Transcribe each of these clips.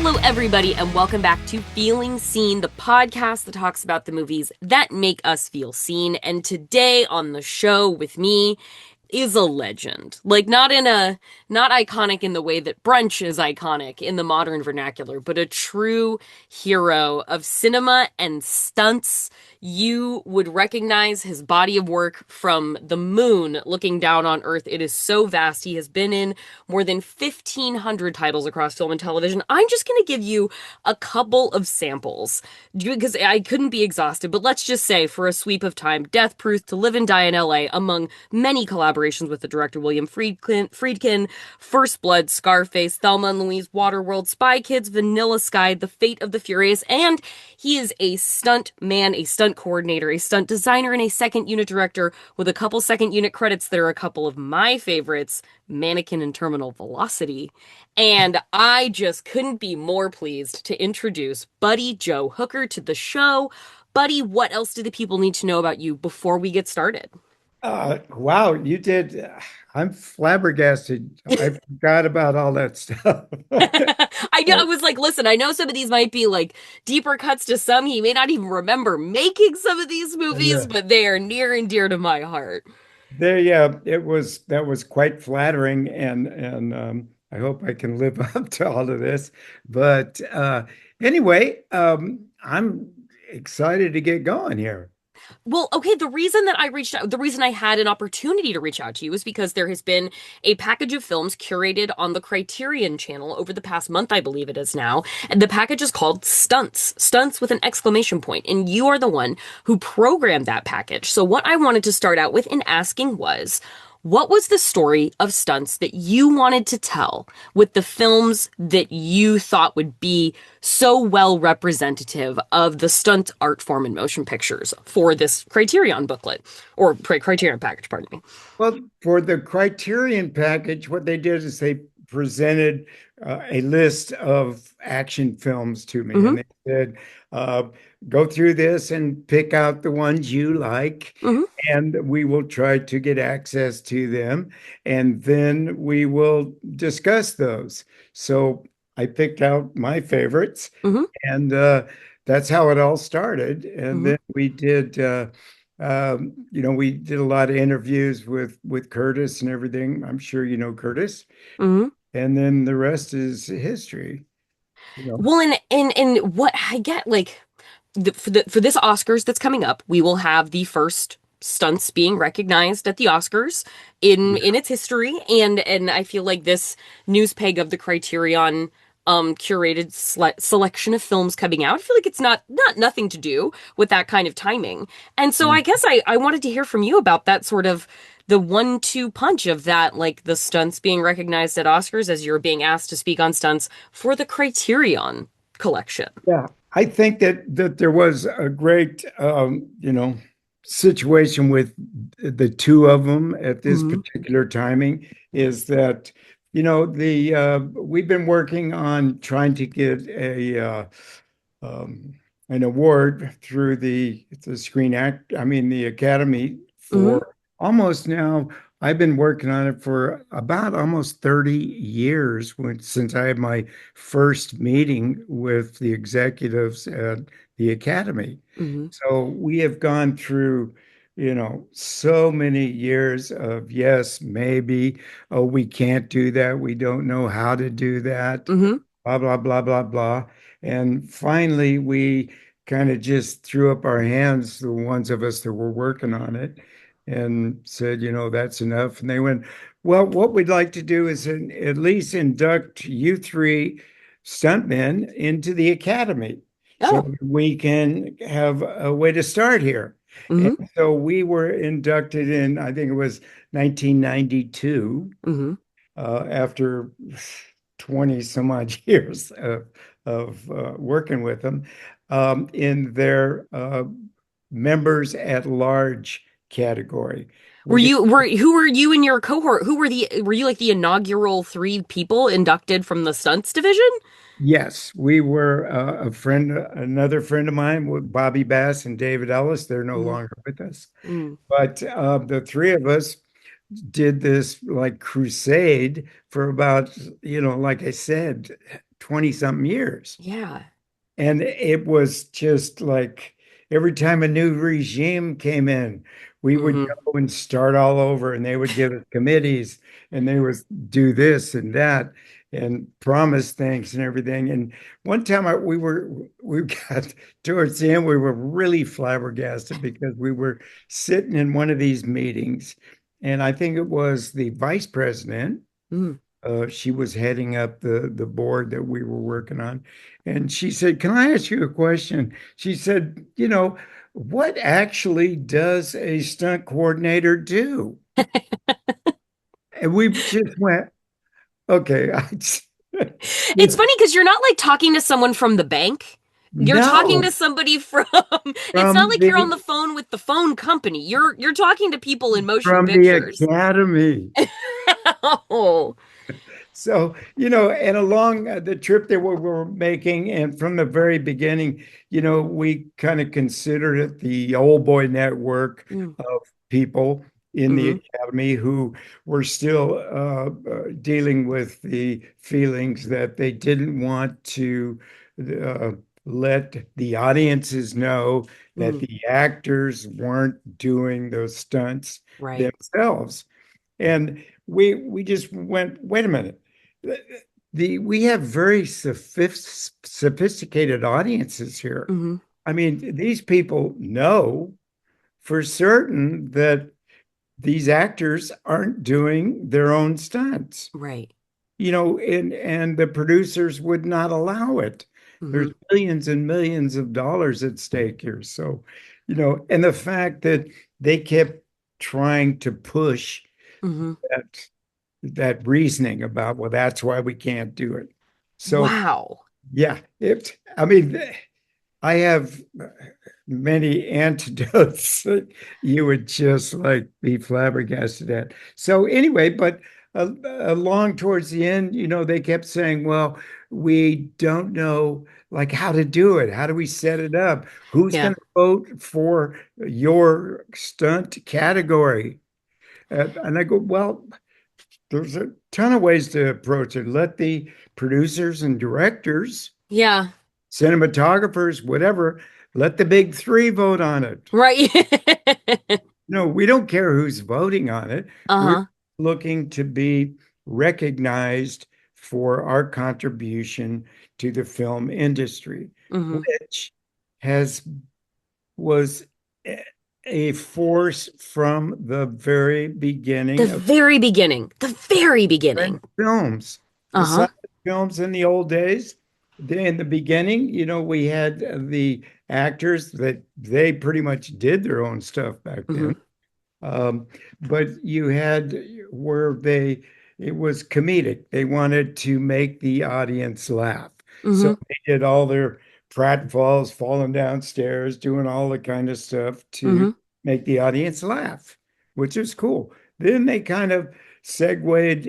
Hello, everybody, and welcome back to Feeling Seen, the podcast that talks about the movies that make us feel seen. And today on the show with me is a legend. Like, not iconic in the way that brunch is iconic in the modern vernacular, but a true hero of cinema and stunts. You would recognize his body of work from the moon looking down on Earth. It is so vast. He has been in more than 1,500 titles across film and television. I'm just going to give you a couple of samples because I couldn't be exhausted, but let's just say for a sweep of time, Death Proof, To Live and Die in LA, among many collaborations with the director William Friedkin, First Blood, Scarface, Thelma and Louise, Waterworld, Spy Kids, Vanilla Sky, The Fate of the Furious, and he is a stunt man, a stunt coordinator, a stunt designer, and a second unit director with a couple second unit credits that are a couple of my favorites, Mannequin and Terminal Velocity. And I just couldn't be more pleased to introduce Buddy Joe Hooker to the show. Buddy, what else do the people need to know about you before we get started? Wow, you did. I'm flabbergasted. I forgot about all that stuff. I know, I was like, listen, I know some of these might be like deeper cuts to some. He may not even remember making some of these movies, Yeah. but they are near and dear to my heart. Yeah, that was quite flattering, and I hope I can live up to all of this. But anyway, I'm excited to get going here. Well, okay, the reason that I reached out, the reason I had an opportunity to reach out to you is because there has been a package of films curated on the Criterion channel over the past month, I believe it is now. And the package is called Stunts, Stunts with an exclamation point. And you are the one who programmed that package. So what I wanted to start out with in asking was, what was the story of Stunts that you wanted to tell with the films that you thought would be so well representative of the stunt art form in motion pictures for this Criterion booklet or Criterion package, pardon me? Well, for the Criterion package, what they did is they presented a list of action films to me, Mm-hmm, and they said, uh, "Go through this and pick out the ones you like, mm-hmm, and we will try to get access to them, and then we will discuss those." So I picked out my favorites, mm-hmm, and that's how it all started. And mm-hmm, then we did a lot of interviews with Curtis and everything. I'm sure you know Curtis. mm-hmm. And then the rest is history, you know. Well, and what I get, like, for this Oscars that's coming up, we will have the first stunts being recognized at the Oscars Yeah. in its history, and I feel like this news peg of the Criterion curated selection of films coming out, I feel like it's not nothing to do with that kind of timing. And so I guess I wanted to hear from you about that sort of the 1-2 punch of that, like the stunts being recognized at Oscars as you're being asked to speak on stunts for the Criterion collection. Yeah. I think that there was a great situation with the two of them at this Hmm. particular timing is that the we've been working on trying to get a um, an award through the Screen Act, I mean the Academy Hmm. for almost now. I've been working on it for about almost 30 years since I had my first meeting with the executives at the Academy. Hmm. So we have gone through, so many years of yes, maybe, oh, we can't do that. We don't know how to do that, Hmm. blah, blah, blah, blah, blah. And finally, we kind of just threw up our hands, the ones of us that were working on it, and said, that's enough. And they went, well, what we'd like to do is at least induct you three stuntmen into the academy so Oh. we can have a way to start here. And Hmm. so we were inducted in, I think it was 1992, Hmm. after 20 some odd years of working with them, in their members at large category. Were We you were who were you and your cohort? Were you like the inaugural three people inducted from the stunts division? Yes, we were another friend of mine with Bobby Bass and David Ellis. They're no Mm-hmm. longer with us, Mm-hmm. but the three of us did this like crusade for about, like I said, 20 something years. Yeah. And it was just like every time a new regime came in, we would Hmm. go and start all over, and they would give us committees, and they would do this and that and promise things and everything. And one time we got towards the end, we were really flabbergasted because we were sitting in one of these meetings, and I think it was the vice president. Mm. She was heading up the board that we were working on. And she said, "Can I ask you a question?" She said, what actually does a stunt coordinator do? And we just went, okay, It's funny because you're not like talking to someone from the bank. You're talking to no, somebody from it's not from like you're on the the phone with the phone company. You're talking to people in motion from the pictures. academy. Oh. So, and along the trip that we were making, and from the very beginning, we kind of considered it the old boy network Mm. of people in the Hmm. academy who were still dealing with the feelings that they didn't want to uh, let the audiences know that Mm. the actors weren't doing those stunts Right. themselves. And we just went, wait a minute. We have very sophisticated audiences here. Hmm. I mean, these people know for certain that these actors aren't doing their own stunts, Right. and the producers would not allow it. Hmm. There's millions and millions of dollars at stake here. So, and the fact that they kept trying to push Hmm. that that reasoning about, well, that's why we can't do it. So Wow. yeah, I mean, I have many antidotes that you would just like be flabbergasted at. So anyway, but along towards the end, they kept saying, well, we don't know like how to do it. How do we set it up? Who's Yeah. going to vote for your stunt category? And I go, well, there's a ton of ways to approach it. Let the producers and directors, Yeah. cinematographers, whatever, let the big three vote on it. Right. No, we don't care who's voting on it. We're Uh-huh. looking to be recognized for our contribution to the film industry, Hmm. which has was a force from the very The beginning of very beginning. The very silent beginning. films. The Uh-huh. silent films in the old days, in the beginning, we had the actors that they pretty much did their own stuff back then. Hmm. Um, but you had where it was comedic. They wanted to make the audience laugh. So Hmm. they did all their pratfalls, falling downstairs, doing all the kind of stuff to Hmm. make the audience laugh, which is cool. Then they kind of segued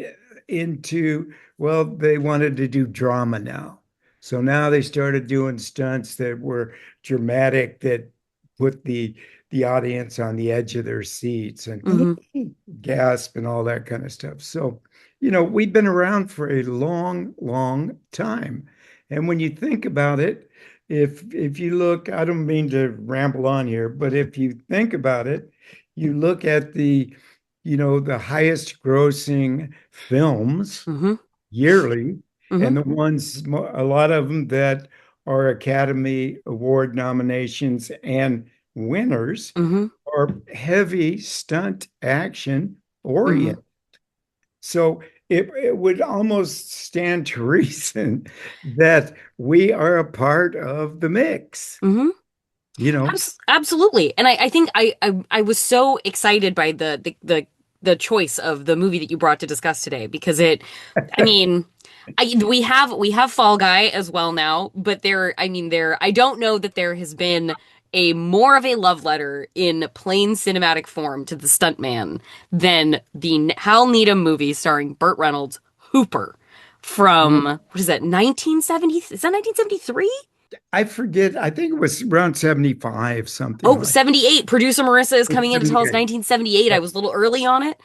into, well, they wanted to do drama now. So now they started doing stunts that were dramatic, that put the audience on the edge of their seats and Hmm. gasp and all that kind of stuff. So, we've been around for a long, long time. And when you think about it, if you look, I don't mean to ramble on here, but if you think about it, you look at the highest grossing films Hmm. yearly, Hmm. and the ones, a lot of them that are Academy Award nominations and winners Hmm. are heavy stunt action Hmm. oriented. So it would almost stand to reason that we are a part of the mix, Hmm. you know? Absolutely. And I think I was so excited by the choice of the movie that you brought to discuss today because I mean, we have Fall Guy as well now, but I don't know that there has been a more of a love letter in plain cinematic form to the stuntman than the Hal Needham movie starring Burt Reynolds, Hooper, from Mm. what is that, 1970? Is that 1973? I forget. I think it was around 75, something Oh, like 78. Producer Marissa is coming in to tell us 78. 1978. I was a little early on it.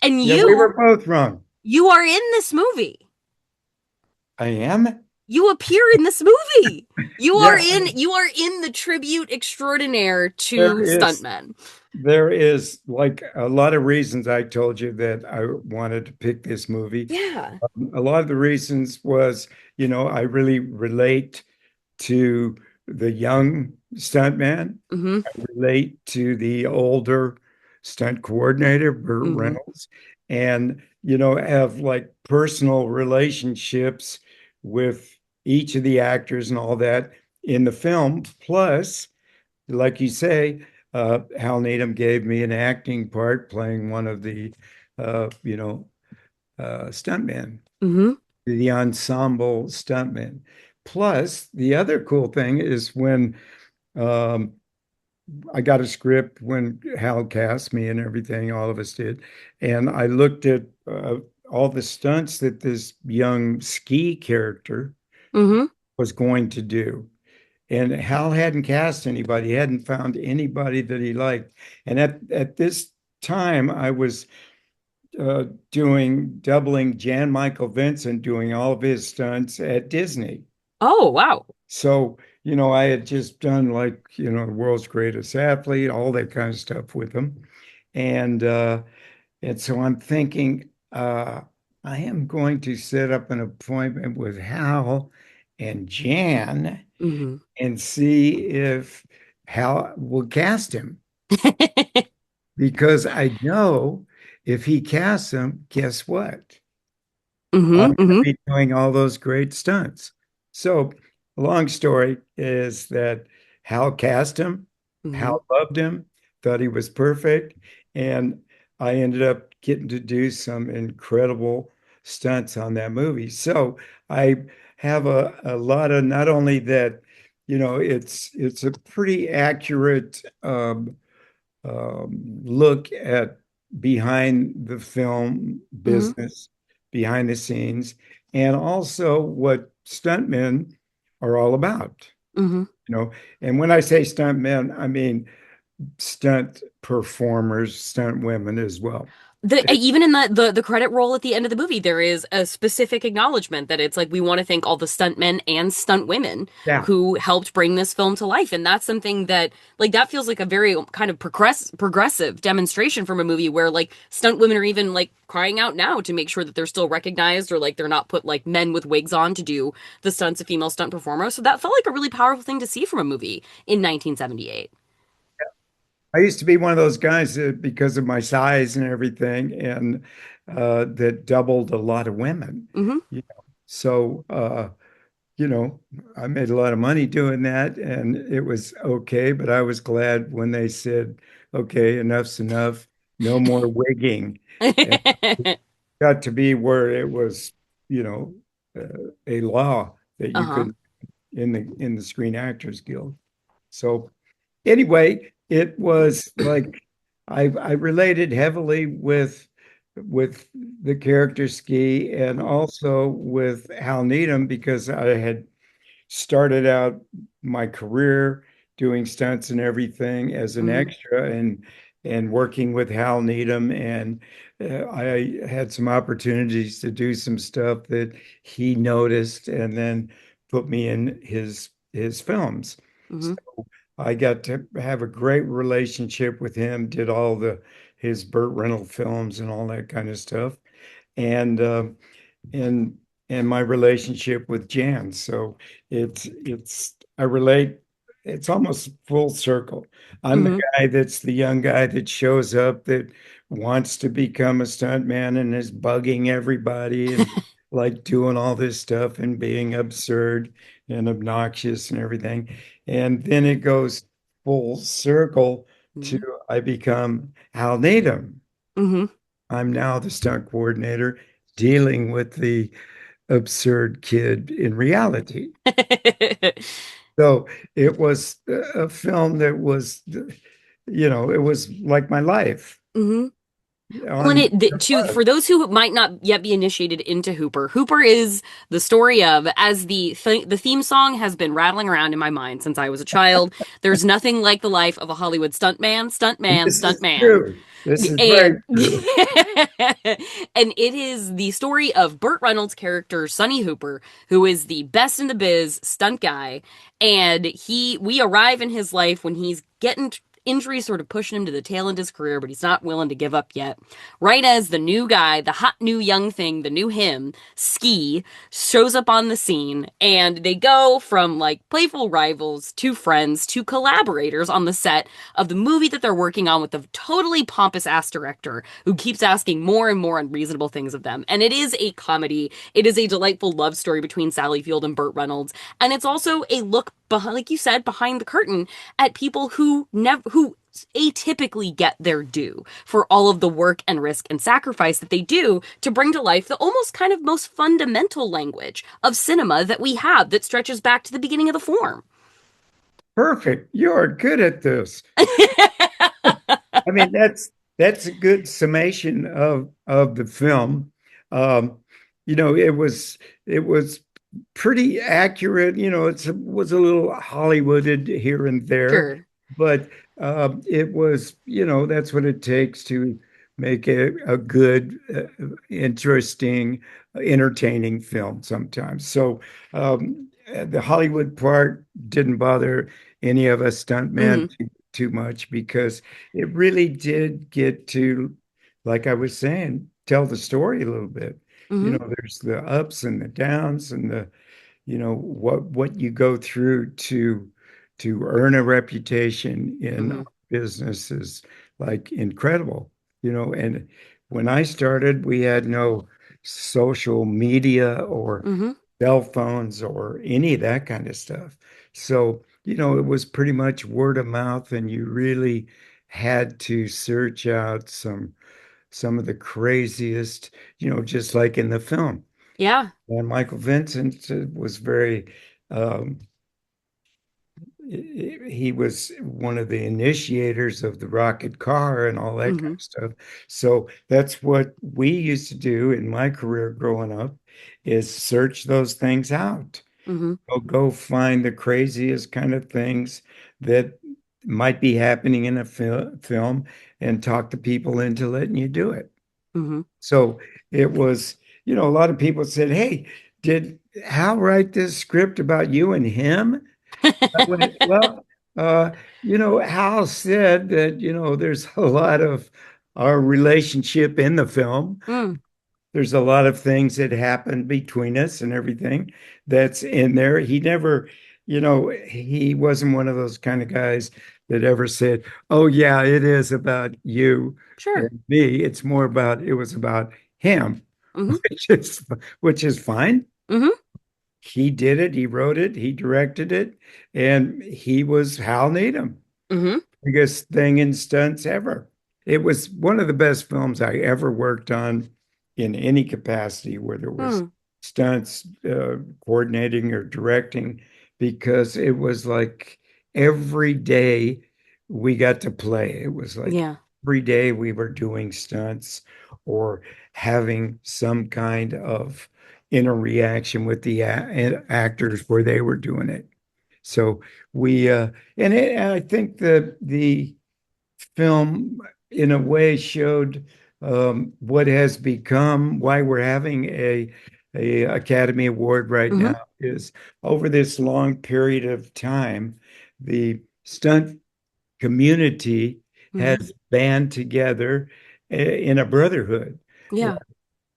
And Yeah, we were you both wrong. you are in this movie. I am. You appear in this movie. Yeah, You are in the tribute extraordinaire there to is stuntmen. there is like a lot of reasons I told you that I wanted to pick this movie. Yeah. A lot of the reasons was, I really relate to the young stuntman. Mm-hmm. I relate to the older stunt coordinator, Burt Mm-hmm. Reynolds, and, have like personal relationships with each of the actors and all that in the film. Plus, like you say, Hal Needham gave me an acting part playing one of the, uh, you know, stuntmen, Mm-hmm. the ensemble stuntmen. Plus, the other cool thing is when um, I got a script when Hal cast me and everything, all of us did, and I looked at all the stunts that this young ski character Mm-hmm. was going to do. And Hal hadn't cast anybody, he hadn't found anybody that he liked. And at this time, I was doubling Jan Michael Vincent, doing all of his stunts at Disney. Oh, wow. So, I had just done like, the world's greatest athlete, all that kind of stuff with him. And so I'm thinking, I am going to set up an appointment with Hal and Jan Mm-hmm. and see if Hal will cast him. Because I know if he casts him, guess what? I'm Mm-hmm. going to Mm-hmm. be doing all those great stunts. So, the long story is that Hal cast him, Mm-hmm. Hal loved him, thought he was perfect, and I ended up getting to do some incredible stunts on that movie. So, I have a lot of not only that, it's a pretty accurate look at behind the film Mm-hmm. business, behind the scenes, and also what stuntmen are all about. Mm-hmm. You know, and when I say stuntmen, I mean stunt performers, stunt women as well. Even in the credit roll at the end of the movie, there is a specific acknowledgement that it's like we want to thank all the stuntmen and stunt women Yeah, who helped bring this film to life, and that's something that like that feels like a very kind of progressive demonstration from a movie where like stunt women are even like crying out now to make sure that they're still recognized or like they're not put like men with wigs on to do the stunts of female stunt performers. So that felt like a really powerful thing to see from a movie in 1978. I used to be one of those guys that because of my size and everything, and that doubled a lot of women. Mm-hmm. You know, so you know, I made a lot of money doing that and it was okay, but I was glad when they said, okay, enough's enough, no more wigging. And it got to be where it was, you know, a law that you Uh-huh. could in the Screen Actors Guild. So anyway, it was like I related heavily with the character Ski and also with Hal Needham because I had started out my career doing stunts and everything as an Mm-hmm. extra and working with Hal Needham and I had some opportunities to do some stuff that he noticed and then put me in his films. Mm-hmm. So I got to have a great relationship with him, did all the his Burt Reynolds films and all that kind of stuff. And and my relationship with Jan. So it's I relate. It's almost full circle. I'm the Mm-hmm. guy that's the young guy that shows up that wants to become a stuntman and is bugging everybody and like doing all this stuff and being absurd and obnoxious and everything. And then it goes full circle to Mm-hmm. I become Hal Needham. Mm-hmm. I'm now the stunt coordinator dealing with the absurd kid in reality. So it was a film that was, it was like my life. Mm-hmm. Well, and on it to for those who might not yet be initiated into Hooper, Hooper is the story of, as the theme song has been rattling around in my mind since I was a child. There's nothing like the life of a Hollywood stuntman, stuntman, this is stuntman, true. This is very and true. and it is the story of Burt Reynolds' character Sonny Hooper, who is the best in the biz stunt guy, and we arrive in his life when he's getting injuries sort of pushing him to the tail end of his career, but he's not willing to give up yet. Right as the new guy, the hot new young thing, the new him, Ski, shows up on the scene, and they go from like playful rivals to friends to collaborators on the set of the movie that they're working on with the totally pompous ass director who keeps asking more and more unreasonable things of them. And it is a comedy. It is a delightful love story between Sally Field and Burt Reynolds. And it's also a look behind, like you said, behind the curtain at people who atypically get their due for all of the work and risk and sacrifice that they do to bring to life the almost kind of most fundamental language of cinema that we have that stretches back to the beginning of the form. Perfect. You are good at this. I mean, that's a good summation of the film. Um, it was pretty accurate. It was a little Hollywooded here and there, Sure. but it was, that's what it takes to make a good, interesting, entertaining film sometimes. So the Hollywood part didn't bother any of us stuntmen Mm-hmm. too much because it really did get to, like I was saying, tell the story a little bit. Mm-hmm. There's the ups and the downs and what you go through to earn a reputation in Mm-hmm. business is like incredible. And when I started, we had no social media or Mm-hmm. cell phones or any of that kind of stuff. So, it was pretty much word of mouth, and you really had to search out some of the craziest, just like in the film. Yeah. And Michael Vincent was very, um, he was one of the initiators of the rocket car and all that kind Mm-hmm. of stuff. So that's what we used to do in my career growing up, is search those things out. Mm-hmm. Go find the craziest kind of things that might be happening in a film and talk to people into letting you do it. Mm-hmm. So it was, a lot of people said, "Hey, did Hal write this script about you and him?" I went, "Well, Hal said that, there's a lot of our relationship in the film. Mm. There's a lot of things that happened between us and everything that's in there. He never, he wasn't one of those kind of guys that ever said, "Oh yeah, it is about you Sure. and me." It's more about it was about him, Mm-hmm. which is fine. Mm-hmm. He did it, he wrote it, he directed it, and he was Hal Needham, Mm-hmm. biggest thing in stunts ever. It was one of the best films I ever worked on in any capacity, whether it was Mm. stunts, coordinating or directing, because it was like every day we got to play. It was like Yeah. every day we were doing stunts or having some kind of interaction with the actors where they were doing it. So we and I think the film in a way showed what has become why we're having a Academy Award right Mm-hmm. now is over this long period of time, the stunt community Mm-hmm. has band together in a brotherhood. Yeah.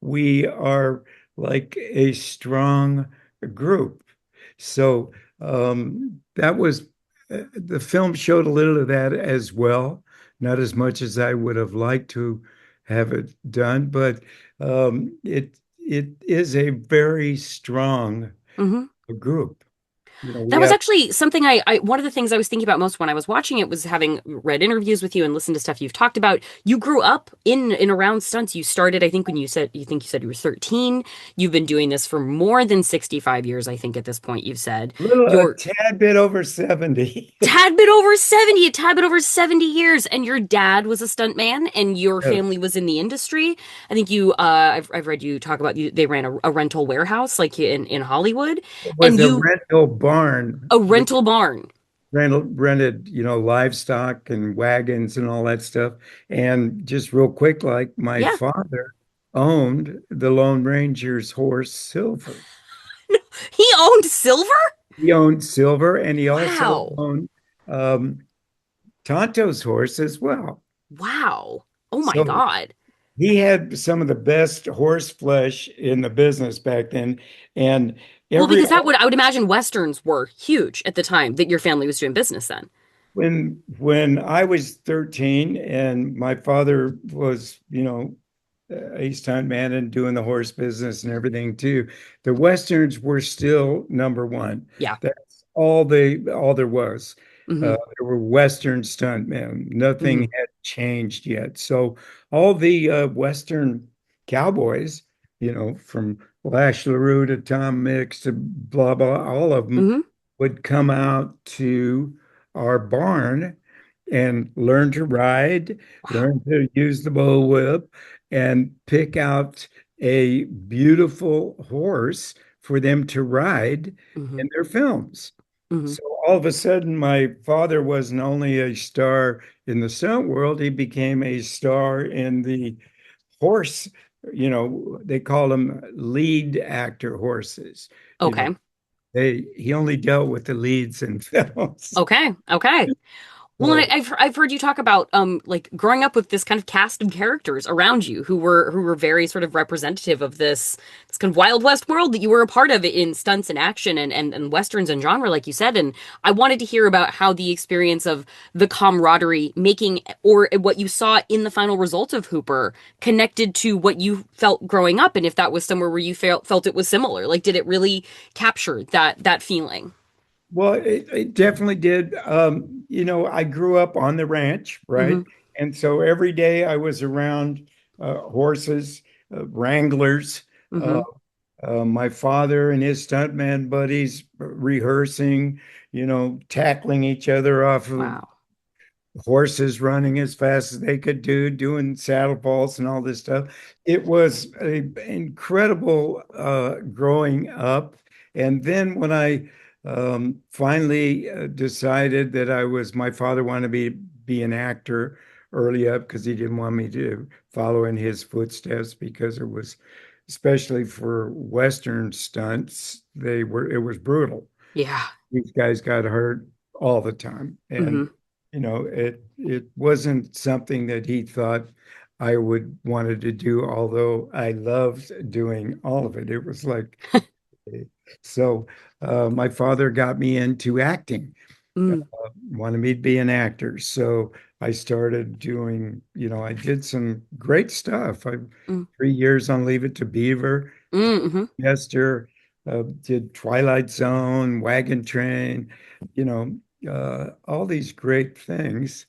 We are like a strong group. So that was the film showed a little of that as well. Not as much as I would have liked to have it done, but it is a very strong Mm-hmm. group. We That was have actually something one of the things I was thinking about most when I was watching it was having read interviews with you and listened to stuff you've talked about. You grew up in around stunts. You started, I think, when you said you were 13. You've been doing this for more than 65 years, I think, at this point, you've said. a You're tad bit over 70. a tad bit over 70 years, and your dad was a stuntman and your family Yes. was in the industry. I think I've read you talk about they ran a rental warehouse like in Hollywood, It and was a rental barn. a We rental barn. rented, livestock and wagons and all that stuff. And just real quick, like my Yeah. father owned the Lone Ranger's horse, Silver. He owned Silver? He owned Silver, and he also Wow. owned um, Tonto's horse as well. Wow. Oh my So God. he had some of the best horse flesh in the business back then. And Well, every because I would imagine Westerns were huge at the time that your family was doing business then. when I was 13 and my father was, a stunt man and doing the horse business and everything too, the Westerns were still number one. Yeah. That's all there was. Mm-hmm. There were Western stuntmen. Nothing Mm-hmm. had changed yet. So all the Western cowboys, from Lash LaRue to Tom Mix to blah blah, all of them Mm-hmm. would come out to our barn and learn to ride, Wow. learn to use the bullwhip, and pick out a beautiful horse for them to ride Mm-hmm. in their films. Mm-hmm. So all of a sudden, my father wasn't only a star in the stunt world, he became a star in the horse. They call them lead actor horses. You know, Okay. he only dealt with the leads in films. Okay. Okay. Well, and So, I've heard you talk about like growing up with this kind of cast of characters around you who were very sort of representative of this kind of Wild West world that you were a part of in stunts and action and westerns and genre, like you said. And I wanted to hear about how the experience of the camaraderie making or what you saw in the final result of Hooper connected to what you felt growing up, and if that was somewhere where you felt it was similar. Like, did it really capture that feeling? well, it definitely did. I grew up on the ranch, Mm-hmm. right? And so every day I was around horses, wranglers, uh, Mm-hmm. my father and his stuntman buddies rehearsing, tackling each other off of Wow. horses running as fast as they could do, doing saddle vaults and all this stuff. It was incredible growing up. And then when I finally decided that my father wanted me to be an actor early up because he didn't want me to follow in his footsteps because it was, especially for Western stunts, it was brutal. Yeah. These guys got hurt all the time. And Mm-hmm. it wasn't something that he thought I would wanted to do, although I loved doing all of it. It was like so. My father got me into acting, uh, Mm, wanted me to be an actor. So I started doing. I did some great stuff. I mm, 3 years on Leave It to Beaver, mm-hmm. Chester, did Twilight Zone, Wagon Train, all these great things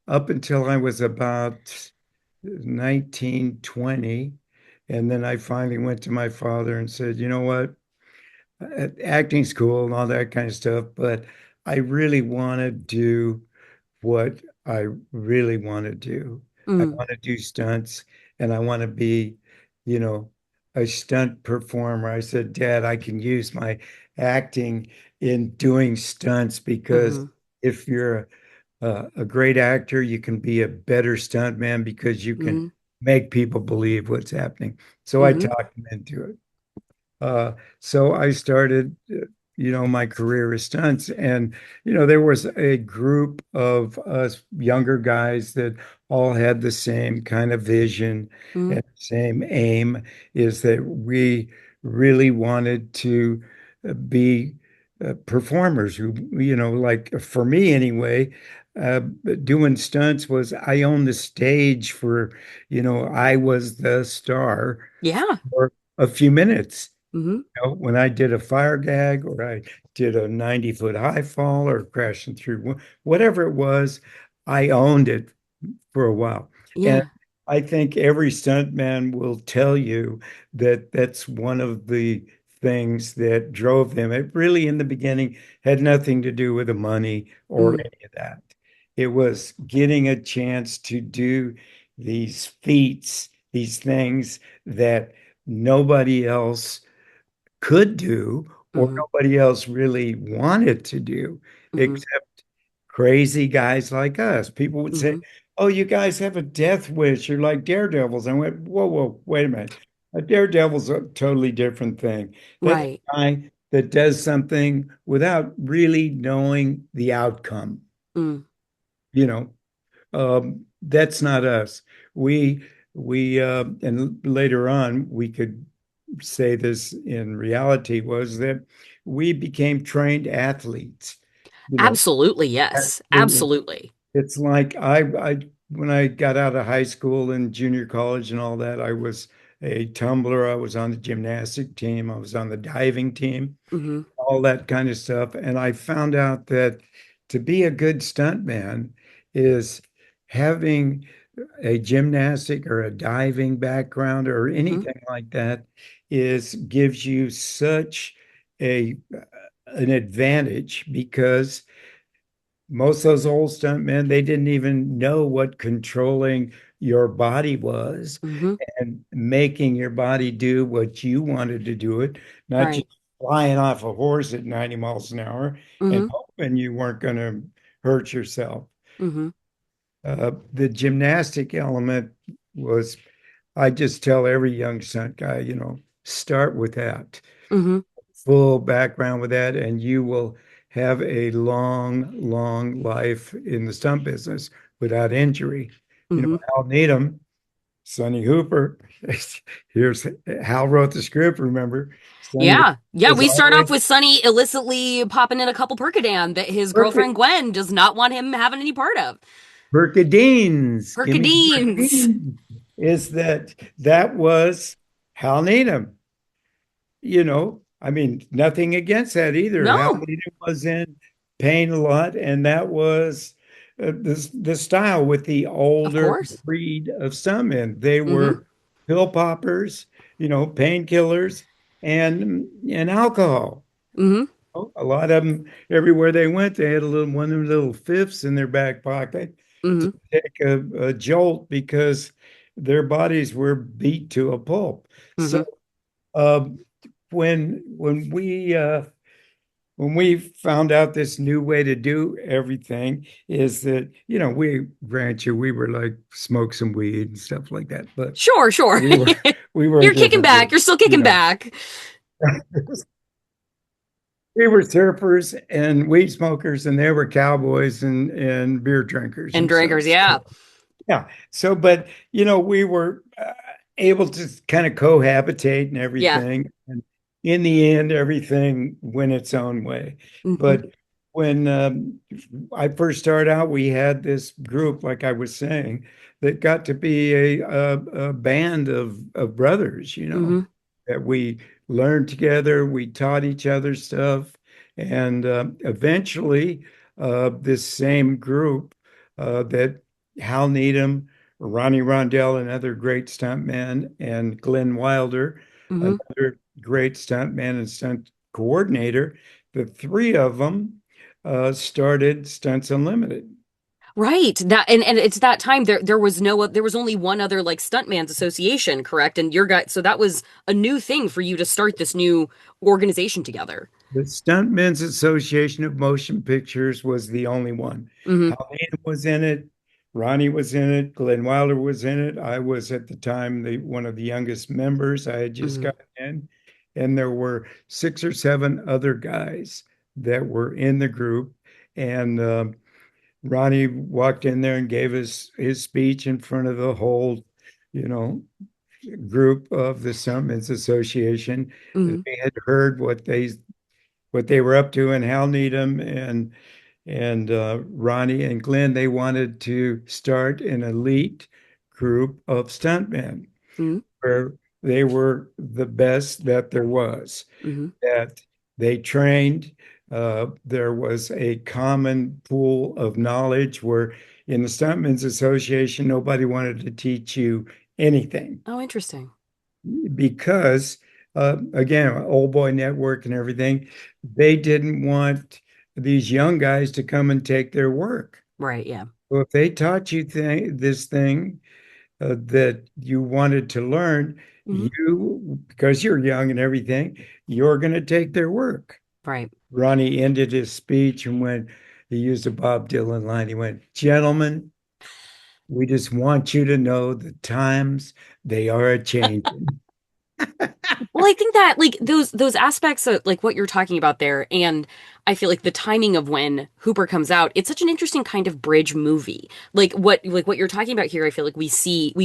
up until I was about 19, 20. And then I finally went to my father and said, you know what? Acting's cool and all that kind of stuff, but I really want to do what I really want to do. I Mm, want to do stunts and I want to be, you know, a stunt performer. I said, Dad, I can use my acting in doing stunts because mm-hmm. if you're a great actor, you can be a better stuntman because you can Mm-hmm. make people believe what's happening. So I Mm-hmm. talked him into it. So I started, my career as stunts, and there was a group of us younger guys that all had the same kind of vision Mm-hmm. and same aim, is that we really wanted to be performers who, like for me anyway. Uh, Doing stunts was I owned the stage for, I was the star Yeah. for a few minutes. Mm-hmm. When I did a fire gag or I did a 90-foot high fall or crashing through whatever it was, I owned it for a while. And Yeah. I think every stuntman will tell you that that's one of the things that drove them. It really, in the beginning, had nothing to do with the money or Mm-hmm. any of that. It was getting a chance to do these feats, these things that nobody else could do or Mm-hmm. nobody else really wanted to do, Mm-hmm. except crazy guys like us. People would say, Mm-hmm. "Oh, you guys have a death wish. You're like daredevils." I went, "Whoa, whoa, wait a minute. A daredevil's a totally different thing. That's Right. a guy that does something without really knowing the outcome. Mm. You know, that's not us. And later on, we could say this in reality was that we became trained athletes. You know, Absolutely, yes. absolutely. Absolutely. It's like when I got out of high school and junior college and all that, I was a tumbler. I was on the gymnastic team. I was on the diving team, Mm-hmm. all that kind of stuff. And I found out that to be a good stuntman is having a gymnastic or a diving background or Mm-hmm. anything like that is gives you such a an advantage because most of those old stuntmen, they didn't even know what controlling your body was Mm-hmm. and making your body do what you wanted to do it, not Right. just flying off a horse at 90 miles an hour and Mm-hmm. hoping you weren't going to hurt yourself. Mm-hmm. The gymnastic element was, I just tell every young stunt guy, start with that, Mm-hmm. full background with that, and you will have a long, long life in the stunt business without injury. Mm-hmm. Hal Needham, Sonny Hooper, here's Hal wrote the script, remember? Sonny Hooper Yeah. Yeah, was we start always off with Sonny illicitly popping in a couple Percodan that his girlfriend Burke, Gwen does not want him having any part of. Burkadines. Give me Percadines. Burkadines. Is that was Hal Needham. I mean, nothing against that either. Hal No, Needham was in Pain a lot, and that was the style with the of older course. breed of stuntmen. They Mm-hmm. were pill poppers, painkillers, and alcohol. Mm-hmm. A lot of them, everywhere they went, they had one of them little fifths in their back pocket to Mm-hmm. take a jolt because their bodies were beat to a pulp. So Mm-hmm. uh, when when we uh, when we found out this new way to do everything is that we grant you we were like smoke some weed and stuff like that, but Sure, sure. we were we were You're kicking different back. group, You're still you kicking know. back. We were surfers and weed smokers, and they were cowboys and beer drinkers And and stuff. drinkers, yeah. Yeah. So, but we were able to kind of cohabitate and Yeah. everything. And in the end, everything went its own way. Mm-hmm. But when I first started out, we had this group, like I was saying, that got to be a band of brothers, Mm-hmm. that we learned together, we taught each other stuff. And eventually, this same group that Hal Needham, Ronnie Rondell, another great stuntman, and Glenn Wilder, Mm-hmm. another great stuntman and stunt coordinator. The three of them started Stunts Unlimited. Right. And it's that time there was there was only one other like stuntman's association, correct? And your guy, so that was a new thing for you to start this new organization together. The Stuntmen's Association of Motion Pictures was the only one. Mm-hmm. Hal Needham was in it. Ronnie was in it. Glenn Wilder was in it. I was at the time one of the youngest members. I had just Mm-hmm. gotten in, and there were 6 or 7 other guys that were in the group. And Ronnie walked in there and gave his speech in front of the whole, you know, group of the Stuntmen's Association. Mm-hmm. They had heard what they were up to, and Hal Needham and Ronnie and Glenn, they wanted to start an elite group of stuntmen Mm-hmm. they were the best that there was, Hmm. that they trained. There was a common pool of knowledge where in the Stuntmen's Association, nobody wanted to teach you anything Oh, interesting. because, again, old boy network and everything, they didn't want these young guys to come and take their work. Right, yeah. So if they taught you this thing that you wanted to learn, Hmm. because you're young and everything, you're going to take their work. Right. Ronnie ended his speech and he used a Bob Dylan line. He went, "Gentlemen, we just want you to know the times they are a changing." Well, I think that like those aspects of like what you're talking about there, and I feel like the timing of when Hooper comes out, it's such an interesting kind of bridge movie. Like what you're talking about here, I feel like we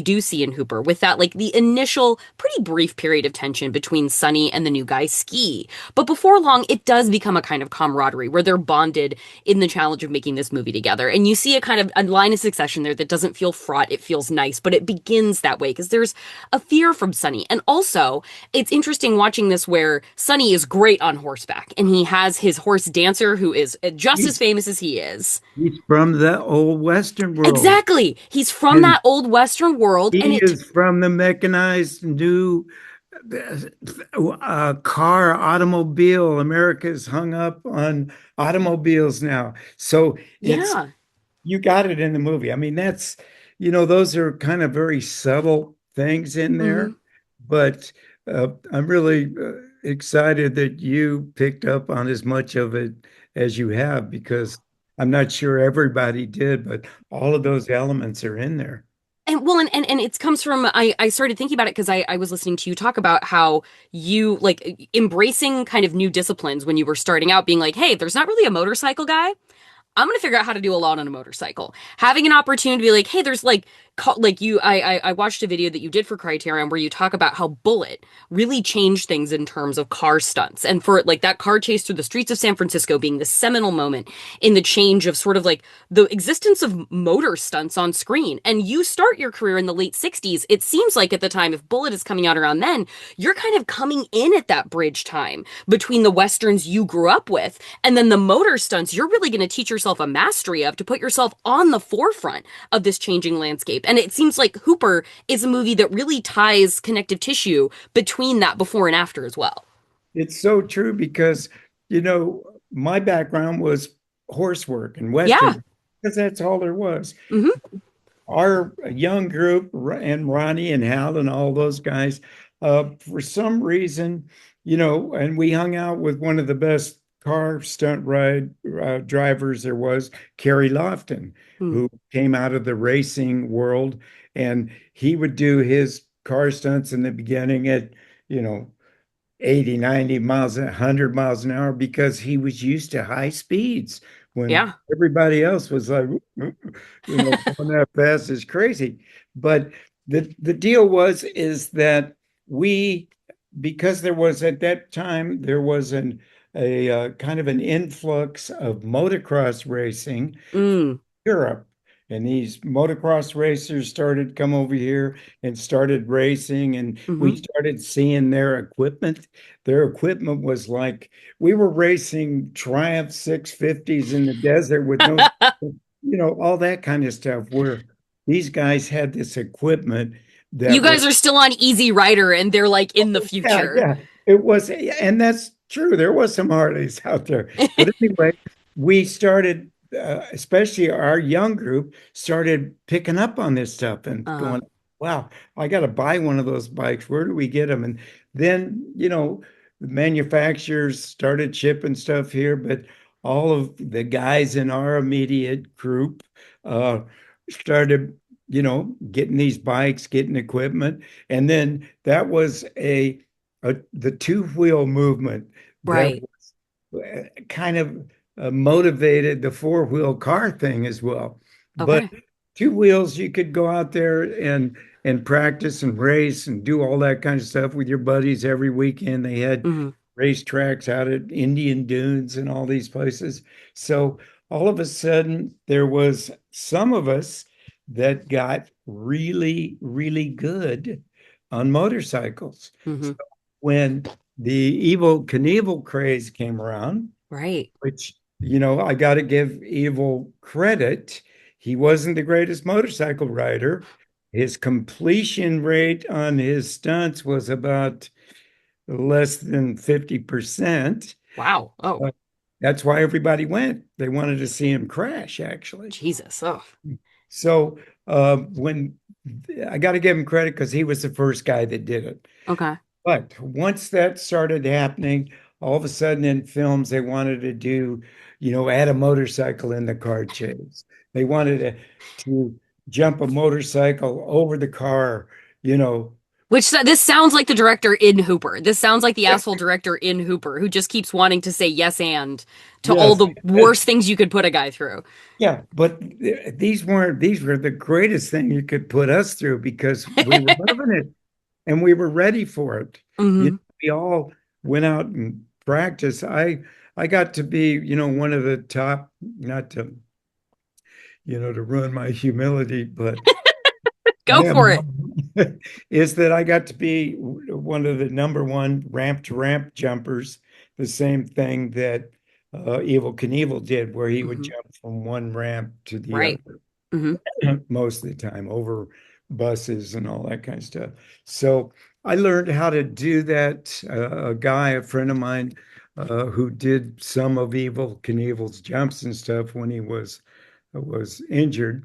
do see in Hooper with that like the initial pretty brief period of tension between Sonny and the new guy Ski. But before long, it does become a kind of camaraderie where they're bonded in the challenge of making this movie together. And you see a kind of a line of succession there that doesn't feel fraught, it feels nice, but it begins that way because there's a fear from Sonny. And also it's interesting watching this where Sonny is great on horseback and he has his horse Dancer who is just as He's famous as he is. he's from the old Western world, Exactly. He's from and that old Western world and he it is from the mechanized new car automobile. America's hung up on automobiles now. So it's yeah. you got it in the movie. I mean, those are kind of very subtle things in Hmm. there, but I'm really excited that you picked up on as much of it as you have because I'm not sure everybody did, but all of those elements are in there. And well, and it comes from I started thinking about it because I was listening to you talk about how you like embracing kind of new disciplines when you were starting out, being like, hey, there's not really a motorcycle guy. I'm gonna figure out how to do a lot on a motorcycle. Having an opportunity to be like, hey, there's like you I watched a video that you did for Criterion where you talk about how Bullet really changed things in terms of car stunts. And for like that car chase through the streets of San Francisco being the seminal moment in the change of sort of like the existence of motor stunts on screen. And you start your career in the late 60s. It seems like at the time, if Bullet is coming out around then, you're kind of coming in at that bridge time between the Westerns you grew up with and then the motor stunts you're really going to teach yourself a mastery of to put yourself on the forefront of this changing landscape. And it seems like Hooper is a movie that really ties connective tissue between that before and after as well. It's so true because, my background was horsework and Yeah. Western because that's all there was. Hmm. Our young group and Ronnie and Hal and all those guys, for some reason, and we hung out with one of the best car stunt ride drivers there was, Kerry Lofton, Hmm. who came out of the racing world, and he would do his car stunts in the beginning at, you know, 80, 90 miles, 100 miles an hour because he was used to high speeds when Yeah. everybody else was like, going that fast is crazy. But the deal is that we, because there was at that time, there was a kind of an influx of motocross racing Mm. Europe. And these motocross racers started come over here and started racing, and we Hmm. started seeing their equipment. Their equipment was like we were racing Triumph 650s in the desert with no, all that kind of stuff. Where these guys had this equipment You that was guys are still on Easy Rider and they're like in the yeah, future. yeah. It was, and that's true. There was some Harleys out there. But anyway, we started, especially our young group, started picking up on this stuff and Uh, going, wow, I got to buy one of those bikes. Where do we get them? And then, the manufacturers started shipping stuff here, but all of the guys in our immediate group uh, started, getting these bikes, getting equipment. And then that was the two-wheel movement that right. kind of motivated the four-wheel car thing as well. But Okay. two wheels, you could go out there and practice and race and do all that kind of stuff with your buddies every weekend. They had Hmm. race tracks out at Indian Dunes and all these places. So all of a sudden, there was some of us that got really, really good on motorcycles. So Hmm. when the Evil Knievel craze came around, Right. which, I got to give Evil credit. He wasn't the greatest motorcycle rider. His completion rate on his stunts was about less than 50%. Wow. Oh, But that's why everybody went. They wanted to see him crash, actually. Jesus. Oh, So when I got to give him credit because he was the first guy that did it. okay. But once that started happening, all of a sudden in films, they wanted to do, add a motorcycle in the car chase. They wanted to jump a motorcycle over the car, you know. Which this sounds like the director in Hooper. This sounds like the asshole director in Hooper who just keeps wanting to say yes and to all Yes. the worst things you could put a guy through. Yeah, but these were the greatest thing you could put us through because we were loving it and we were ready for it. Hmm. We all went out and practiced. I got to be, one of the top, not to, to ruin my humility, but I Go for it. am is that I got to be one of the number one ramp to ramp jumpers, the same thing that Evel Knievel did, where he would Hmm. jump from one ramp to the Right. other Hmm. most of the time over buses and all that kind of stuff. So I learned how to do that. A guy, a friend of mine, who did some of Evel Knievel's jumps and stuff when he was injured,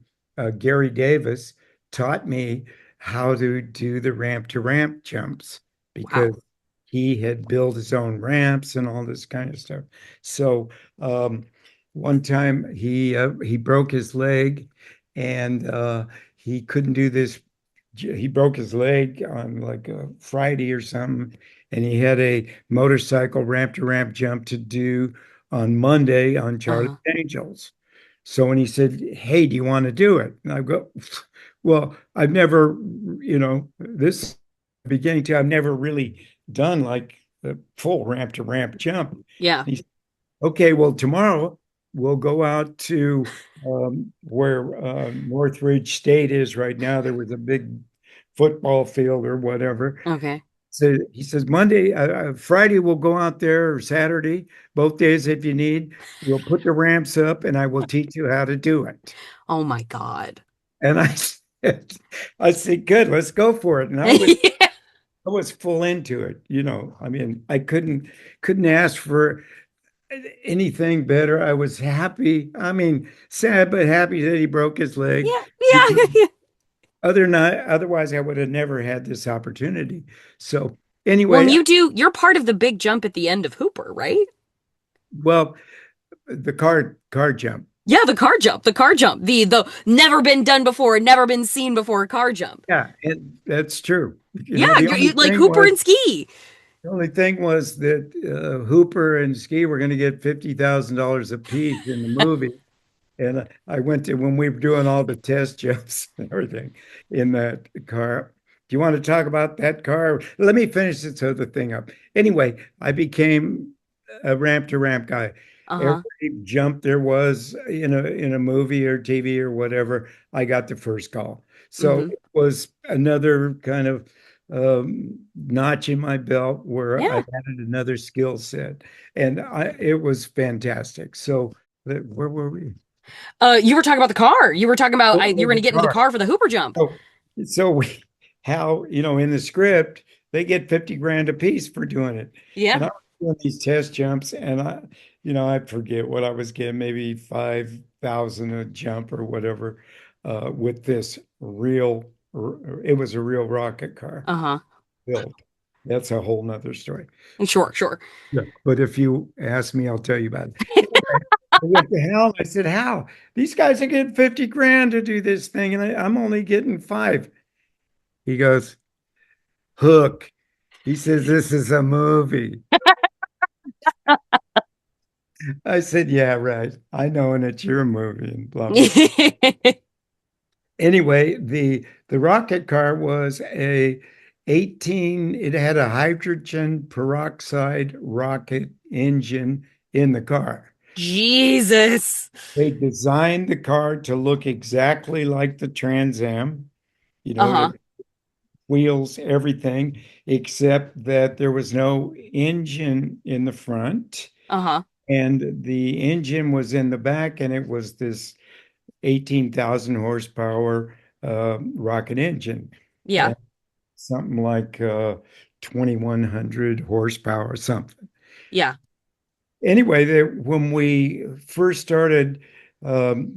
Gary Davis, taught me how to do the ramp to ramp jumps because Wow. he had built his own ramps and all this kind of stuff. So one time he broke his leg and he couldn't do this. He broke his leg on like a Friday or something, and he had a motorcycle ramp to ramp jump to do on Monday on Charlie's Uh-huh. Angels. So when he said, "Hey, do you want to do it?" And I go, "Well, I've never, this beginning to, I've never really done like the full ramp to ramp jump." Yeah. He said, "Okay, well, tomorrow we'll go out to where Northridge State is right now. There was a big football field or whatever." Okay. So he says, Monday, Friday, we'll go out there, or Saturday, both days if you need. We'll put the ramps up and I will teach you how to do it. Oh my God. And I said, good, let's go for it. And I was Yeah. I was full into it, I mean, I couldn't ask for anything better. I was happy. I mean, sad but happy that he broke his leg Yeah. because Yeah. otherwise I would have never had this opportunity. So Well, and anyway, you're part of the big jump at the end of Hooper, right? well, the car jump. Yeah, the car jump, the never been done before, never been seen before car jump. Yeah, and that's true. Yeah, you like Hooper and Ski. The only thing was that Hooper and Ski were going to get $50,000 a piece in the movie. And I went to when we were doing all the test jumps and everything in that car. Do you want to talk about that car? Let me finish this other thing up. Anyway, I became a ramp to ramp guy. Uh-huh. Every jump there was in a movie or TV or whatever, I got the first call. So Hmm. it was another kind of notch in my belt where I Yeah. added another skill set, and it was fantastic. So where were we? You were talking about the car. You were talking about you Oh, were going the to get into the car. car for the Hooper jump. So, so we, how, in the script, they get 50 grand a piece for doing it. And Yeah. I was doing these test jumps and I forget what I was getting, maybe 5,000 a jump or whatever, with this it was a real rocket car Uh-huh. built. That's a whole nother story. Sure, sure. Yeah. But if you ask me, I'll tell you about it. Anyway, I went to Hal. I said, Hal, these guys are getting 50 grand to do this thing, and I'm only getting five. He goes, Hook. He says, this is a movie. I said, yeah, right. I know, and it's your movie, and blah, blah. Anyway, the rocket car was it had a hydrogen peroxide rocket engine in the car. Jesus. They designed the car to look exactly like the Trans Am, you know, Uh-huh. it, wheels, everything, except that there was no engine in the front. Uh-huh. And the engine was in the back, and it was this 18,000 horsepower rocket engine, Yeah. and something like 2,100 horsepower or something. Yeah. Anyway, when we first started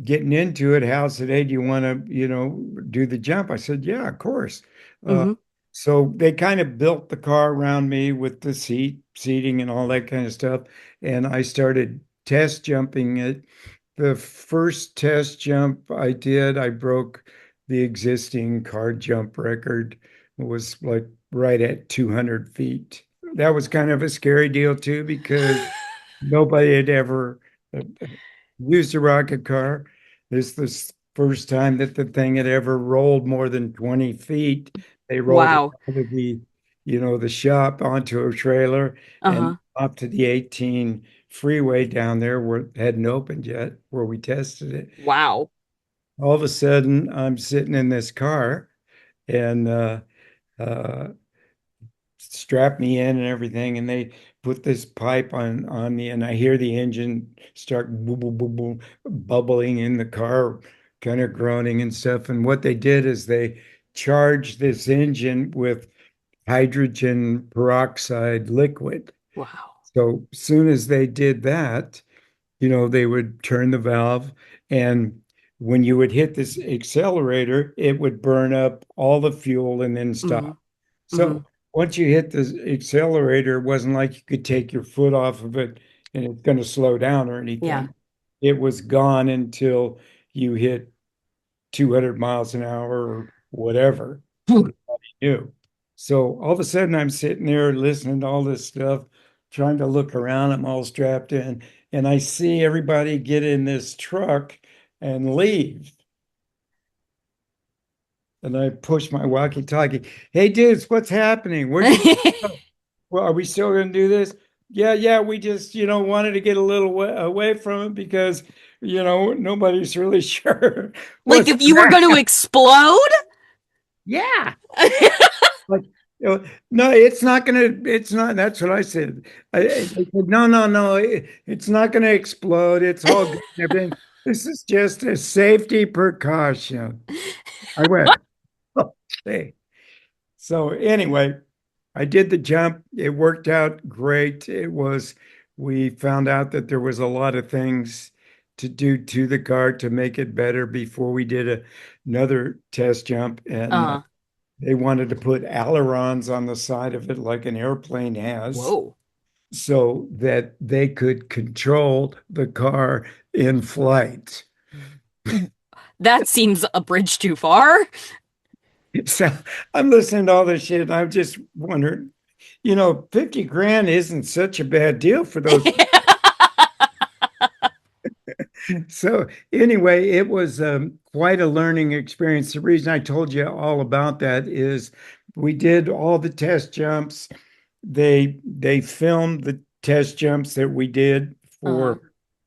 getting into it, Hal said, "Hey, do you want to, do the jump?" I said, "Yeah, of course." Uh, Hmm. so they kind of built the car around me with the seating and all that kind of stuff, and I started test jumping it. The first test jump I did, I broke the existing car jump record. It was like right at 200 feet. That was kind of a scary deal too, because nobody had ever used a rocket car. This was the first time that the thing had ever rolled more than 20 feet. They rolled it Wow. out of the shop onto a trailer and Uh-huh. up to the 18 freeway down there where it hadn't opened yet, where we tested it. Wow. All of a sudden, I'm sitting in this car and uh, strap me in and everything, and they put this pipe on me, and I hear the engine start boom, boom, boom, boom, bubbling in the car, kind of groaning and stuff. And what they did is they charged this engine with hydrogen peroxide liquid. Wow. So as soon as they did that, they would turn the valve, and when you would hit this accelerator, it would burn up all the fuel and then Hmm. stop. Hmm. So once you hit the accelerator, it wasn't like you could take your foot off of it and it's going to slow down or Yeah. anything. It was gone until you hit 200 miles an hour or whatever. Nobody knew. So all of a sudden, I'm sitting there listening to all this stuff, trying to look around. I'm all strapped in, and I see everybody get in this truck and leave. And I push my walkie-talkie. Hey, dudes, what's happening? Where'd you go? Well, are we still going to do this? Yeah, yeah. We just, wanted to get a little away from it because, nobody's really sure Like what's if you going were to going to happen. explode? Yeah. Like, no, it's not going to, it's not. That's what I said. They said, no, no, no, it's not going to explode. It's all good and everything. This is just a safety precaution. I went, okay. So anyway, I did the jump. It worked out great. We found out that there was a lot of things to do to the car to make it better before we did another test jump. And Uh, they wanted to put ailerons on the side of it like an airplane has whoa. so that they could control the car in flight. That seems a bridge too far. So I'm listening to all this shit and I'm just wondering, 50 grand isn't such a bad deal for those. So anyway, it was quite a learning experience. The reason I told you all about that is we did all the test jumps. They filmed the test jumps that we did Uh-huh.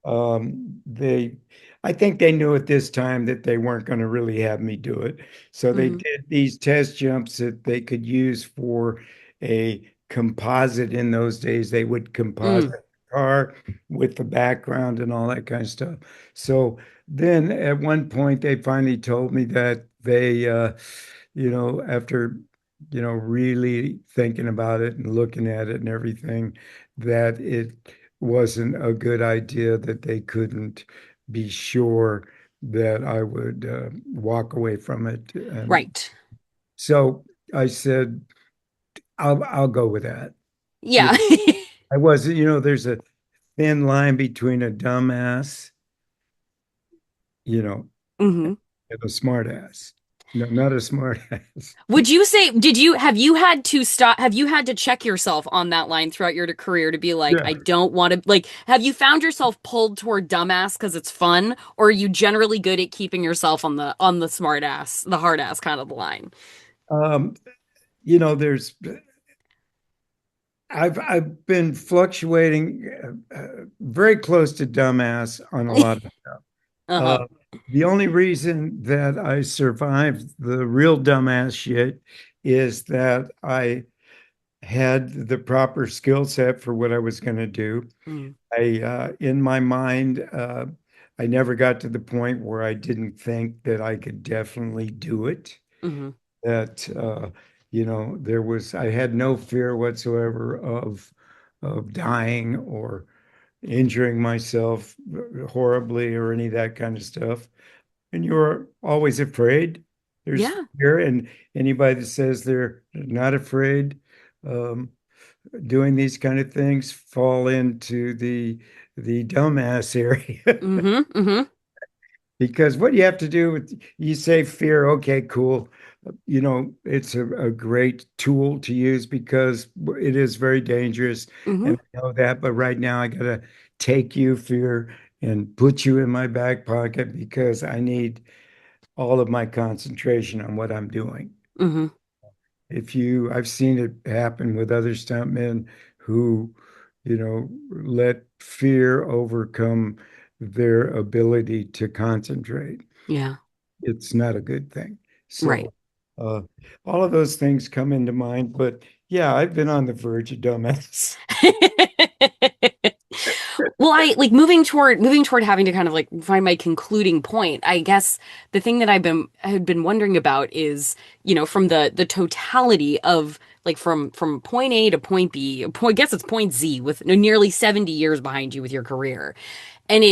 for they I think they knew at this time that they weren't going to really have me do it. So they Hmm. did these test jumps that they could use for a composite in those days. They would composite Mm. the car with the background and all that kind of stuff. So then at one point they finally told me that they after really thinking about it and looking at it and everything, that it wasn't a good idea, that they couldn't be sure that I would walk away from it. And Right. so I said, I'll go with that. You Yeah. I wasn't, there's a thin line between a dumbass, you know, Hmm. and a smart ass. No, not a smart ass. Would you say, have you had to stop, have you had to check yourself on that line throughout your career to be like, Yeah. I don't want to, like, have you found yourself pulled toward dumbass because it's fun, or are you generally good at keeping yourself on the smart ass, the hard ass kind of the line? Um, there's I've been fluctuating very close to dumbass on a lot of stuff. Uh-huh. Uh, the only reason that I survived the real dumbass shit is that I had the proper skill set for what I was going to do. Mm, In my mind, I never got to the point where I didn't think that I could definitely do it. mm-hmm. That I had no fear whatsoever of dying or injuring myself horribly or any of that kind of stuff. And you're always afraid. There's Yeah. fear, and anybody that says they're not afraid, um, doing these kind of things fall into the dumbass area. Mm-hmm. Mm-hmm. Because what you have to do with you say fear, okay, cool. It's a great tool to use because it is very dangerous, Mm-hmm. and I know that. But right now, I gotta take you, fear, and put you in my back pocket because I need all of my concentration on what I'm doing. Mm-hmm. I've seen it happen with other stuntmen who, let fear overcome their ability to concentrate. Yeah. It's not a good thing. Right. So, uh, all of those things come into mind. But yeah, I've been on the verge of dumbass. Well, I like moving toward having to kind of like find my concluding point. I guess the thing that had been wondering about is, from the totality of like from point A to point B, I guess it's point Z with nearly 70 years behind you with your career. And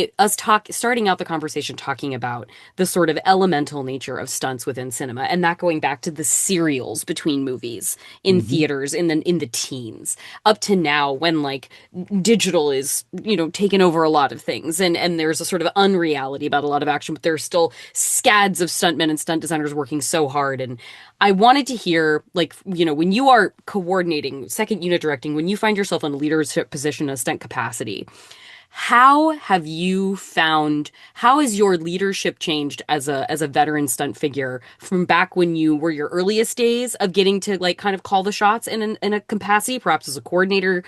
starting out the conversation talking about the sort of elemental nature of stunts within cinema, and that going back to the serials between movies in Mhm. theaters in the teens, up to now when like digital is taken over a lot of things, and there's a sort of unreality about a lot of action, but there's still scads of stuntmen and stunt designers working so hard. And I wanted to hear, like, when you are coordinating second unit directing, when you find yourself in a leadership position in a stunt capacity, how has your leadership changed as a veteran stunt figure from back when you were your earliest days of getting to like kind of call the shots in a capacity, perhaps as a coordinator,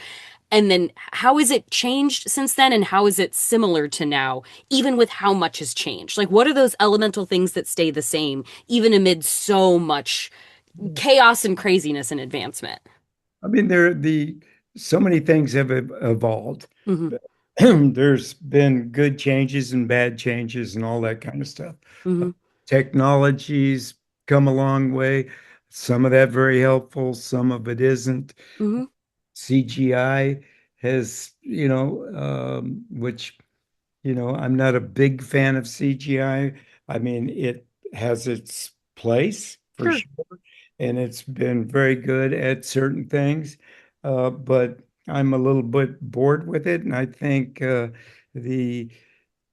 and then how has it changed since then, and how is it similar to now, even with how much has changed? Like, what are those elemental things that stay the same, even amid so much chaos and craziness and advancement? I mean, so many things have evolved. Mm-hmm. There's been good changes and bad changes and all that kind of stuff. Mm-hmm. Technology's come a long way. Some of that very helpful, some of it isn't. Mm-hmm. CGI has, which, I'm not a big fan of CGI. I mean, it has its place for Sure. sure, and it's been very good at certain things. But I'm a little bit bored with it, and I think the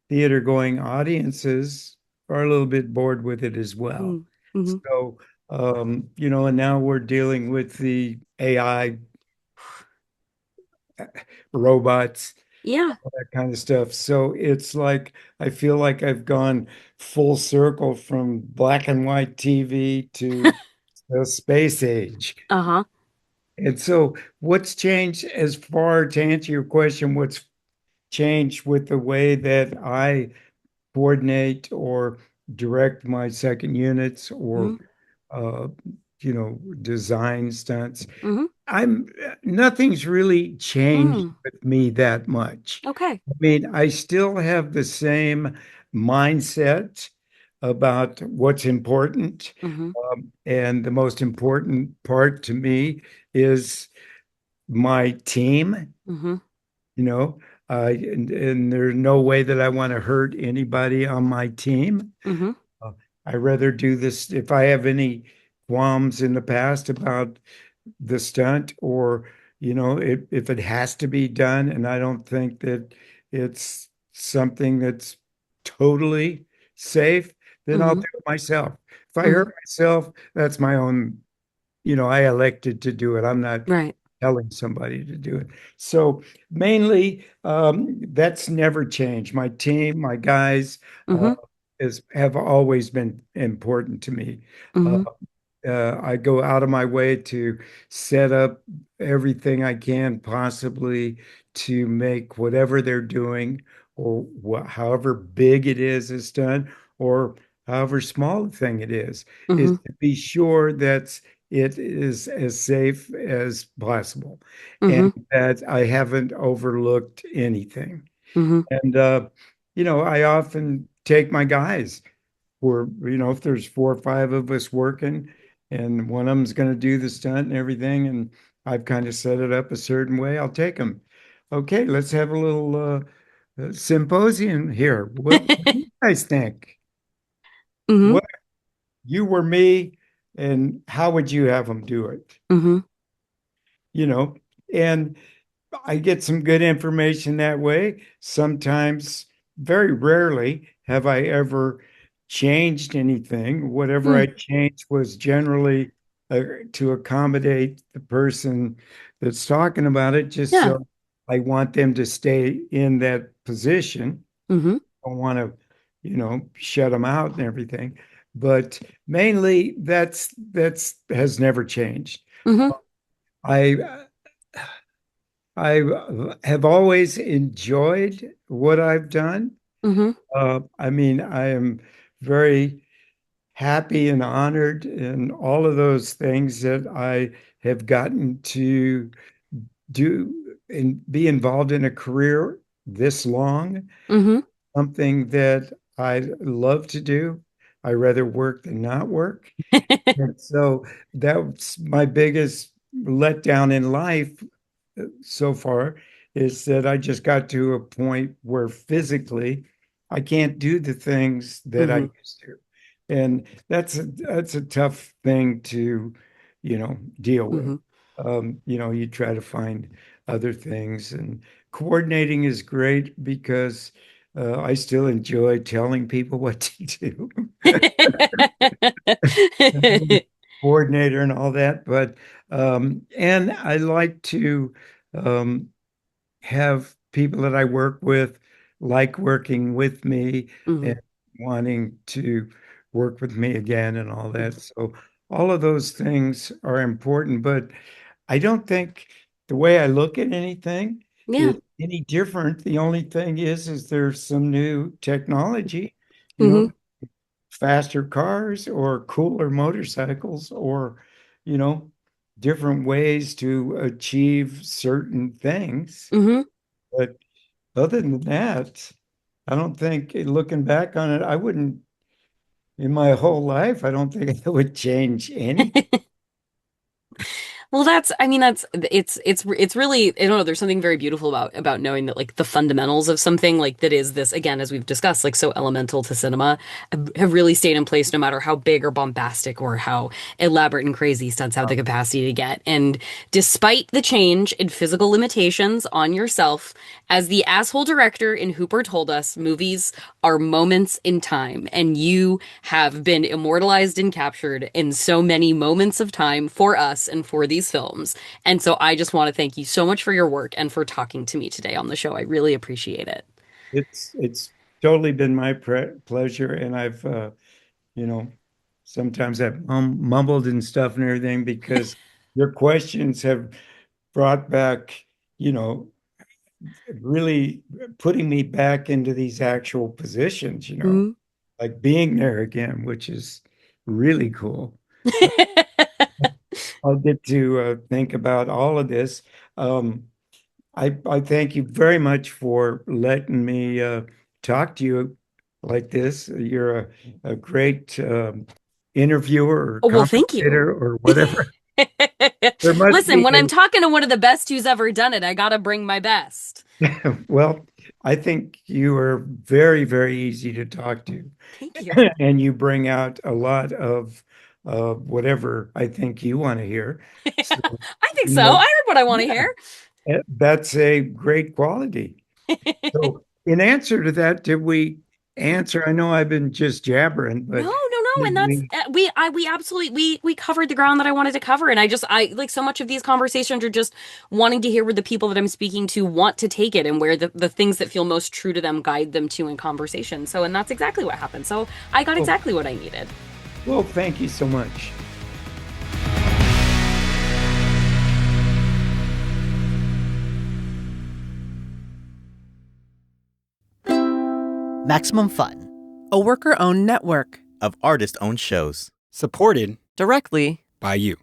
theater going audiences are a little bit bored with it as well. Mm-hmm. So, and now we're dealing with the AI robots, Yeah. all that kind of stuff. So it's like I feel like I've gone full circle from black and white TV to the space age. Uh-huh. And so what's changed as far to answer your question, what's changed with the way that I coordinate or direct my second units or Mm-hmm. uh, design stunts. Mm-hmm. I'm Nothing's really changed Mm. with me that much. Okay. I mean, I still have the same mindset about what's important. Mm-hmm. And the most important part to me is my team, Mm-hmm. you know, and there's no way that I want to hurt anybody on my team. Mm-hmm. Uh, I rather do this if I have any qualms in the past about the stunt or if it has to be done and I don't think that it's something that's totally safe, then I'll Mm-hmm. do it myself. If I Mm-hmm. hurt myself, that's my own, I elected to do it. I'm not Right. telling somebody to do it. So mainly, that's never changed. My team, my guys, uh, Mm-hmm. have always been important to me. Uh, Mm-hmm. I go out of my way to set up everything I can possibly to make whatever they're doing or however big it is done or however small the thing it is Mm-hmm. to be sure that's it is as safe as possible and Mm-hmm. that I haven't overlooked anything. Mm-hmm. And, I often take my guys where, if there's 4 or 5 of us working and one of them's going to do the stunt and everything, and I've kind of set it up a certain way, I'll take them. Okay, let's have a little symposium here. What do you guys think? Mm-hmm. What you were me, and how would you have them do it? Mm-hmm. You know, and I get some good information that way. Sometimes, very rarely, have I ever changed anything. Whatever I Mm. changed was generally to accommodate the person that's talking about it, just Yeah. so I want them to stay in that position. Mm-hmm. I don't want to, shut them out and everything. But mainly, that's has never changed. Mm-hmm. I I have always enjoyed what I've done. Mm-hmm. I mean, I am very happy and honored in all of those things that I have gotten to do and be involved in a career this long, Mm-hmm. something that I love to do. I rather work than not work. And so that's my biggest letdown in life so far is that I just got to a point where physically I can't do the things that I Mm-hmm. used to. And that's a tough thing to, deal with. Mm-hmm. You try to find other things and coordinating is great because I still enjoy telling people what to do. Coordinator and all that, but and I like to um, have people that I work with like working with me Mm-hmm. and wanting to work with me again and all that. So all of those things are important, but I don't think the way I look at anything Yeah. is any different. The only thing is there's some new technology, you know, Mm-hmm. faster cars or cooler motorcycles or, you know, different ways to achieve certain things. Mm-hmm. But other than that, I don't think looking back on it, I wouldn't, in my whole life, I don't think I would change anything. Well, I mean, it's really, I don't know, there's something very beautiful about knowing that like the fundamentals of something like that is this, again, as we've discussed, like so elemental to cinema, have really stayed in place no matter how big or bombastic or how elaborate and crazy stunts have the capacity to get. And despite the change in physical limitations on yourself, as the asshole director in Hooper told us, movies are moments in time, and you have been immortalized and captured in so many moments of time for us and for these films. And so I just want to thank you so much for your work and for talking to me today on the show. I really appreciate it. It's totally been my pleasure, and I've you know, sometimes I've mumbled and stuff and everything because your questions have brought back, you know, really putting me back into these actual positions, Mhm. like being there again, which is really cool. I'll get to think about all of this. Um, I thank you very much for letting me talk to you like this. You're a great interviewer or Oh, well, thank you. commentator or whatever. There must Listen, be when I'm talking to one of the best who's ever done it, I gotta bring my best. well, I think you are very, very easy to talk to, Thank you. and you bring out a lot of whatever I think you want to hear. So, I think you so. I know, heard what I want to yeah, hear. that's a great quality. So, in answer to that, did we answer? I know I've been just jabbering, No, but no, no, and did that's we? we absolutely we covered the ground that I wanted to cover, and I like so much of these conversations are just wanting to hear where the people that I'm speaking to want to take it and where the things that feel most true to them guide them to in conversation. So, and that's exactly what happened. So, I got Oh, exactly what I needed. well, thank you so much. Maximum Fun. A worker owned network of artist owned shows. Supported directly by you.